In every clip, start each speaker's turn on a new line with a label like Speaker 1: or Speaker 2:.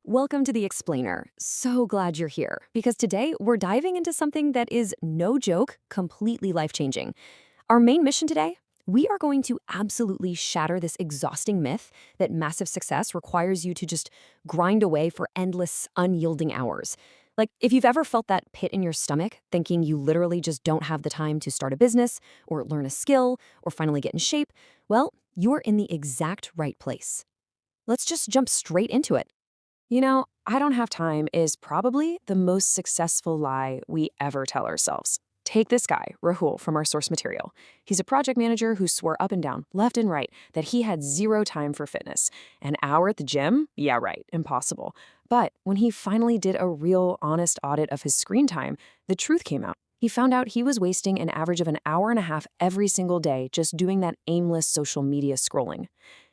Speaker 1: Welcome to The Explainer. So glad you're here, because today we're diving into something that is, no joke, completely life-changing. Our main mission today? We are going to absolutely shatter this exhausting myth that massive success requires you to just grind away for endless, unyielding hours. Like, if you've ever felt that pit in your stomach, thinking you literally just don't have the time to start a business, or learn a skill, or finally get in shape, well, you're in the exact right place. Let's just jump straight into it. I don't have time is probably the most successful lie we ever tell ourselves. Take this guy, Rahul, from our source material. He's a project manager who swore up and down, left and right, that he had zero time for fitness. An hour at the gym? Yeah, right, impossible. But when he finally did a real, honest audit of his screen time, the truth came out. He found out he was wasting an average of an hour and a half every single day just doing that aimless social media scrolling.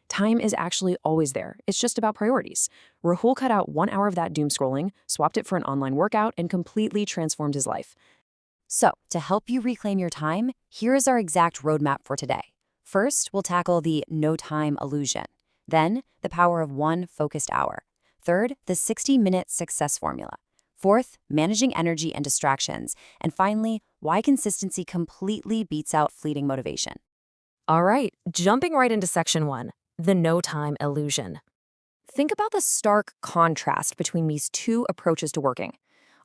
Speaker 1: Time is actually always there. It's just about priorities. Rahul cut out 1 hour of that doom scrolling, swapped it for an online workout, and completely transformed his life.
Speaker 2: So, to help you reclaim your time, here is our exact roadmap for today. First, we'll tackle the no time illusion. Then, the power of one focused hour. Third, the 60-minute success formula. Fourth, managing energy and distractions. And finally, why consistency completely beats out fleeting motivation.
Speaker 1: All right, jumping right into section 1. The no time illusion. Think about the stark contrast between these two approaches to working.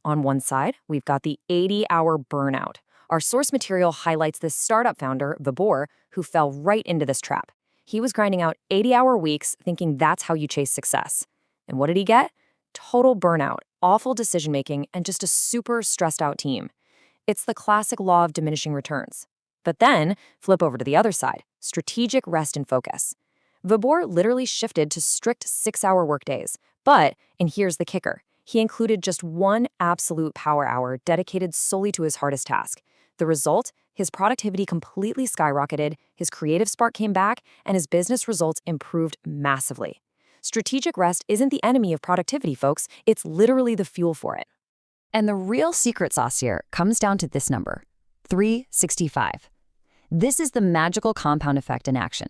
Speaker 1: On one side, we've got the 80-hour burnout. Our source material highlights this startup founder, Vibor, who fell right into this trap. He was grinding out 80-hour weeks thinking that's how you chase success. And what did he get? Total burnout, awful decision-making, and just a super stressed-out team. It's the classic law of diminishing returns. But then, flip over to the other side, strategic rest and focus. Vibor literally shifted to strict 6-hour workdays. But, and here's the kicker, he included just one absolute power hour dedicated solely to his hardest task. The result? His productivity completely skyrocketed, his creative spark came back, and his business results improved massively. Strategic rest isn't the enemy of productivity, folks. It's literally the fuel for it.
Speaker 2: And the real secret sauce here comes down to this number, 365. This is the magical compound effect in action.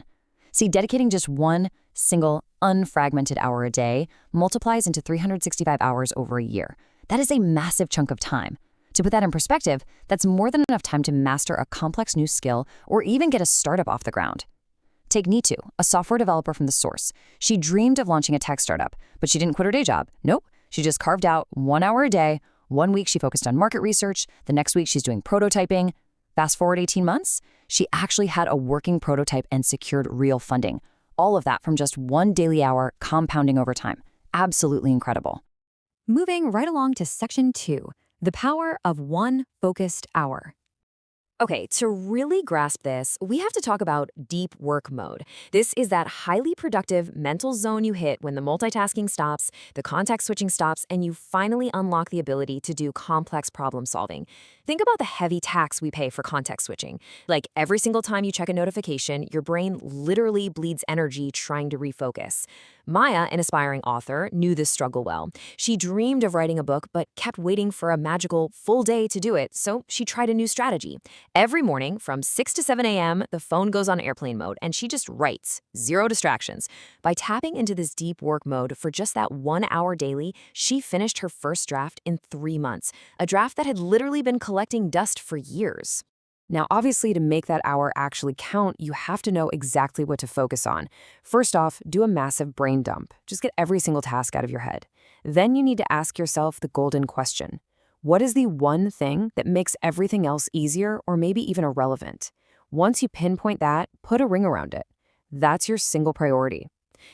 Speaker 2: See, dedicating just one single, unfragmented hour a day multiplies into 365 hours over a year. That is a massive chunk of time. To put that in perspective, that's more than enough time to master a complex new skill or even get a startup off the ground. Take Nitu, a software developer from the source. She dreamed of launching a tech startup, but she didn't quit her day job. Nope, she just carved out 1 hour a day. 1 week she focused on market research. The next week she's doing prototyping. Fast forward 18 months, she actually had a working prototype and secured real funding. All of that from just 1 daily hour compounding over time. Absolutely incredible.
Speaker 1: Moving right along to section 2, the power of one focused hour. Okay, to really grasp this, we have to talk about deep work mode. This is that highly productive mental zone you hit when the multitasking stops, the context switching stops, and you finally unlock the ability to do complex problem solving. Think about the heavy tax we pay for context switching. Like every single time you check a notification, your brain literally bleeds energy trying to refocus. Maya, an aspiring author, knew this struggle well. She dreamed of writing a book, but kept waiting for a magical full day to do it, so she tried a new strategy. Every morning from 6 to 7 a.m., the phone goes on airplane mode, and she just writes. Zero distractions. By tapping into this deep work mode for just that 1 hour daily, she finished her first draft in 3 months, a draft that had literally been collecting dust for years. Now, obviously, to make that hour actually count, you have to know exactly what to focus on. First off, do a massive brain dump. Just get every single task out of your head. Then you need to ask yourself the golden question. What is the one thing that makes everything else easier or maybe even irrelevant? Once you pinpoint that, put a ring around it. That's your single priority.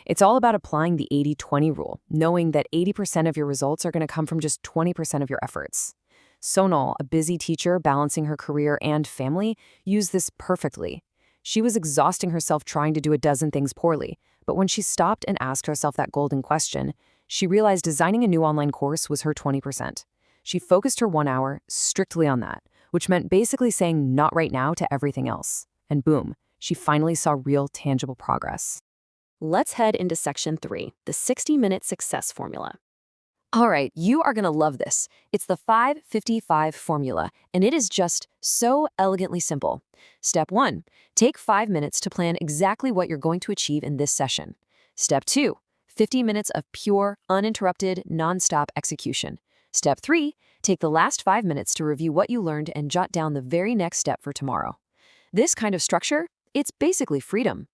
Speaker 1: It's all about applying the 80-20 rule, knowing that 80% of your results are going to come from just 20% of your efforts. Sonal, a busy teacher balancing her career and family, used this perfectly. She was exhausting herself trying to do a dozen things poorly, but when she stopped and asked herself that golden question, she realized designing a new online course was her 20%. She focused her 1 hour strictly on that, which meant basically saying not right now to everything else. And boom, she finally saw real, tangible progress. Let's head into section 3, the 60-minute success formula. All right, you are going to love this. It's the 5-55 formula, and it is just so elegantly simple. Step 1, take 5 minutes to plan exactly what you're going to achieve in this session. Step 2, 50 minutes of pure, uninterrupted, nonstop execution. Step 3, take the last 5 minutes to review what you learned and jot down the very next step for tomorrow. This kind of structure, it's basically freedom.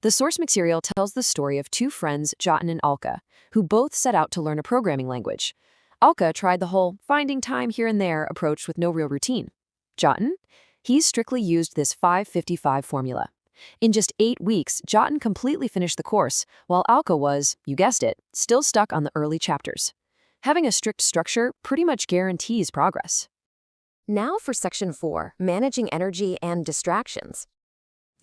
Speaker 1: The source material tells the story of two friends, Jatin and Alka, who both set out to learn a programming language. Alka tried the whole finding time here and there approach with no real routine. Jatin? He strictly used this 5-55 formula. In just 8 weeks, Jatin completely finished the course, while Alka was, you guessed it, still stuck on the early chapters. Having a strict structure pretty much guarantees progress.
Speaker 2: Now for Section 4, Managing Energy and Distractions.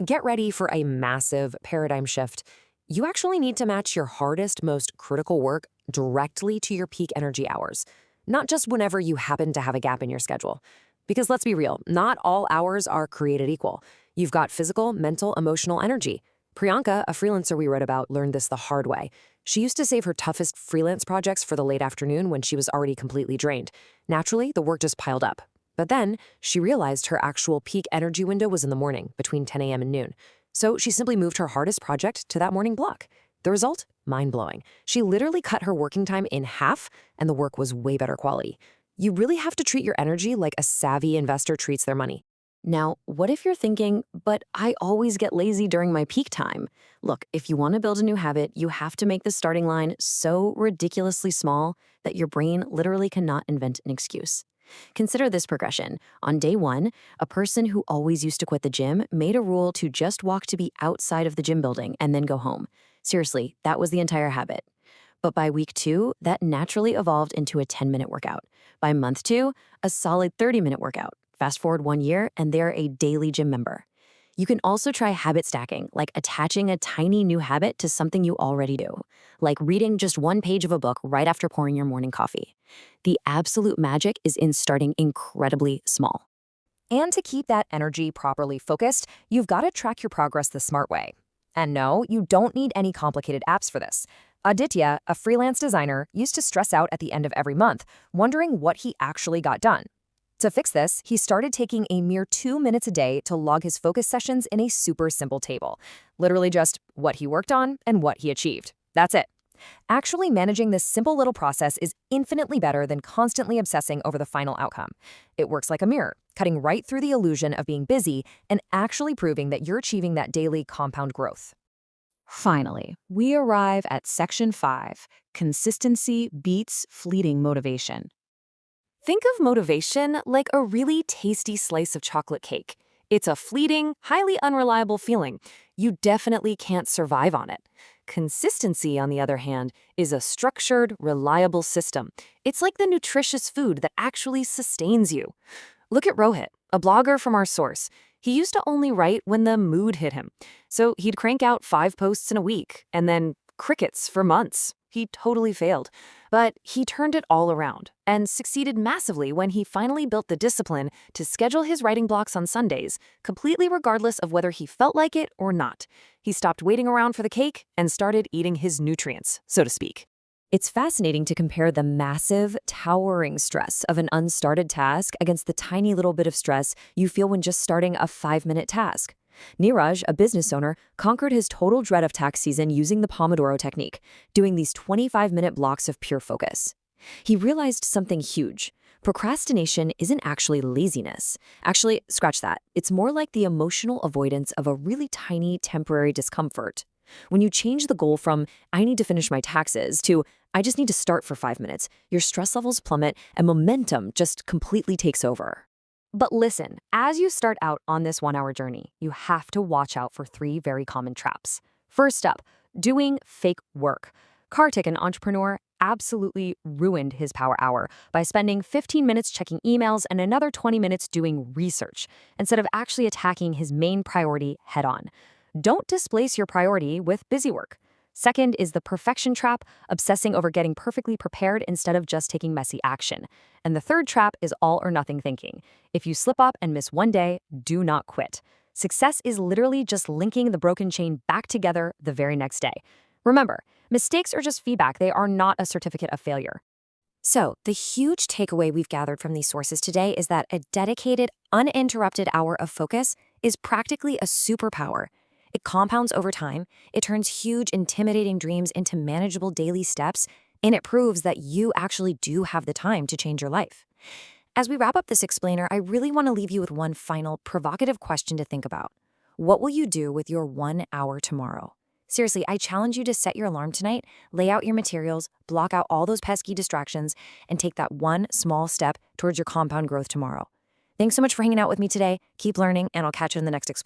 Speaker 2: Get ready for a massive paradigm shift. You actually need to match your hardest, most critical work directly to your peak energy hours, not just whenever you happen to have a gap in your schedule. Because let's be real, not all hours are created equal. You've got physical, mental, emotional energy. Priyanka, a freelancer we read about, learned this the hard way. She used to save her toughest freelance projects for the late afternoon when she was already completely drained. Naturally, the work just piled up. But then, she realized her actual peak energy window was in the morning, between 10 a.m. and noon. So she simply moved her hardest project to that morning block. The result? Mind-blowing. She literally cut her working time in half, and the work was way better quality. You really have to treat your energy like a savvy investor treats their money. Now, what if you're thinking, but I always get lazy during my peak time? Look, if you want to build a new habit, you have to make the starting line so ridiculously small that your brain literally cannot invent an excuse. Consider this progression. On day 1, a person who always used to quit the gym made a rule to just walk to be outside of the gym building and then go home. Seriously, that was the entire habit. But by week 2, that naturally evolved into a 10-minute workout. By month 2, a solid 30-minute workout. Fast forward 1 year, and they're a daily gym member. You can also try habit stacking, like attaching a tiny new habit to something you already do, like reading just 1 page of a book right after pouring your morning coffee. The absolute magic is in starting incredibly small. And to keep that energy properly focused, you've got to track your progress the smart way. And no, you don't need any complicated apps for this. Aditya, a freelance designer, used to stress out at the end of every month, wondering what he actually got done. To fix this, he started taking a mere 2 minutes a day to log his focus sessions in a super simple table. Literally just what he worked on and what he achieved. That's it. Actually managing this simple little process is infinitely better than constantly obsessing over the final outcome. It works like a mirror, cutting right through the illusion of being busy and actually proving that you're achieving that daily compound growth. Finally, we arrive at Section 5, Consistency Beats Fleeting Motivation. Think of motivation like a really tasty slice of chocolate cake. It's a fleeting, highly unreliable feeling. You definitely can't survive on it. Consistency, on the other hand, is a structured, reliable system. It's like the nutritious food that actually sustains you. Look at Rohit, a blogger from our source. He used to only write when the mood hit him. So he'd crank out 5 posts in a week, and then crickets for months. He totally failed. But he turned it all around and succeeded massively when he finally built the discipline to schedule his writing blocks on Sundays, completely regardless of whether he felt like it or not. He stopped waiting around for the cake and started eating his nutrients, so to speak. It's fascinating to compare the massive, towering stress of an unstarted task against the tiny little bit of stress you feel when just starting a 5-minute task. Neeraj, a business owner, conquered his total dread of tax season using the Pomodoro technique, doing these 25-minute blocks of pure focus. He realized something huge. Procrastination isn't actually laziness. Actually, scratch that. It's more like the emotional avoidance of a really tiny temporary discomfort. When you change the goal from, I need to finish my taxes, to, I just need to start for 5 minutes, your stress levels plummet and momentum just completely takes over. But listen, as you start out on this 1-hour journey, you have to watch out for 3 very common traps. First up, doing fake work. Kartik, an entrepreneur, absolutely ruined his power hour by spending 15 minutes checking emails and another 20 minutes doing research, instead of actually attacking his main priority head-on. Don't displace your priority with busy work. Second is the perfection trap, obsessing over getting perfectly prepared instead of just taking messy action. And the third trap is all or nothing thinking. If you slip up and miss 1 day, do not quit. Success is literally just linking the broken chain back together the very next day. Remember, mistakes are just feedback. They are not a certificate of failure. So, the huge takeaway we've gathered from these sources today is that a dedicated, uninterrupted hour of focus is practically a superpower.
Speaker 1: It compounds over time, it turns huge, intimidating dreams into manageable daily steps, and it proves that you actually do have the time to change your life. As we wrap up this explainer, I really want to leave you with one final provocative question to think about. What will you do with your 1 hour tomorrow? Seriously, I challenge you to set your alarm tonight, lay out your materials, block out all those pesky distractions, and take that one small step towards your compound growth tomorrow. Thanks so much for hanging out with me today. Keep learning, and I'll catch you in the next explainer.